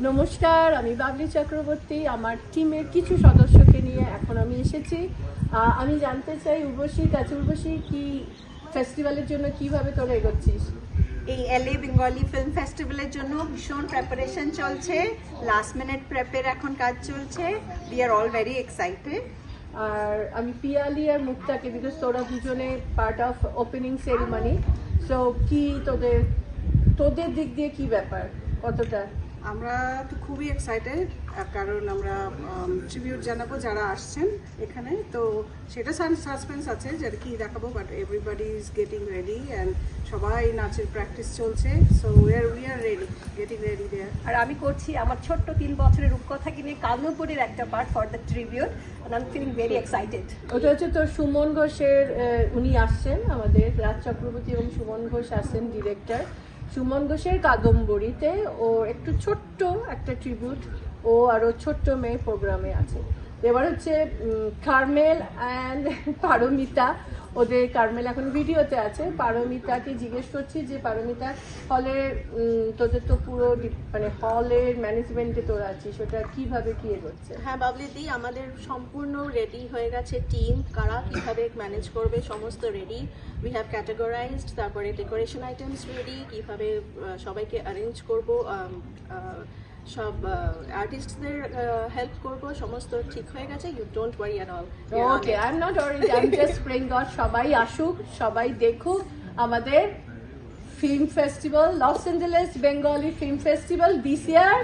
নমস্কার, আমি বাবলি চক্রবর্তী। আমার টিমের কিছু সদস্যকে নিয়ে এখন আমি এসেছি। আমি জানতে চাই উর্বশীর কাছে, উর্বশী কি ফেস্টিভ্যালের জন্য কিভাবে তোরা এগোচ্ছিস? এই এলএ বেঙ্গলি ফিল্ম ফেস্টিভ্যালের জন্য ভীষণ প্রেপারেশন চলছে, লাস্ট মিনিট প্রেপের এখন কাজ চলছে। We are all very excited. আর আমি পিয়ালি আর মুক্তাকে, বিকজ তোরা দুজনে part of opening ceremony, so কি তোদের তোদের দিক দিয়ে কি ব্যাপার, কতটা? আমরা তো খুবই এক্সাইটেড, কারণ আমরা ট্রিবিউট জানাবো যারা আসছেন এখানে। তো সেটা সাসপেন্স আছে যে কি দেখাবো, but everybody is getting ready and সবাই নাচের প্র্যাকটিস চলছে। So we are ready, getting ready there. আর আমি করছি আমার ছোট্ট 3 বছরের রূপকথাকে নিয়ে কালনুপুরের একটা part for the tribute, and I am feeling very excited. ওটা হচ্ছে তোর সুমন ঘোষের, উনি আসছেন, আমাদের রাজ চক্রবর্তী এবং সুমন ঘোষ আসছেন ডিরেক্টর। সুমন ঘোষের কাদম্বরীতে ও একটু ছোট্ট একটা ট্রিবিউট, ও আরও ছোট্ট মেয়ে প্রোগ্রামে আছে। এবার হচ্ছে কার্মেল অ্যান্ড পারমিতা, ওদের কার্মেল এখন ভিডিওতে আছে। পারমিতাকে জিজ্ঞেস করছি যে পারমিতা, হলের তোদের তো পুরো মানে হলের ম্যানেজমেন্টে তোরা আছিস, ওটা কিভাবে কি এগোচ্ছে? হ্যাঁ বাবলিদি, আমাদের সম্পূর্ণ রেডি হয়ে গেছে টিম, কারা কিভাবে ম্যানেজ করবে সমস্ত রেডি। উই হ্যাভ ক্যাটাগরাইজড, তারপরে ডেকোরেশন আইটেমস রেডি, কিভাবে সবাইকে অ্যারেঞ্জ করব, সব আর্টিস্টদের হেল্প করব, সমস্ত ঠিক হয়ে গেছে। You don't worry at all. Okay, I am not worried, I am just praying God সবাই আসুক, সবাই দেখুক আমাদের film festival, Los Angeles Bengali film festival this year.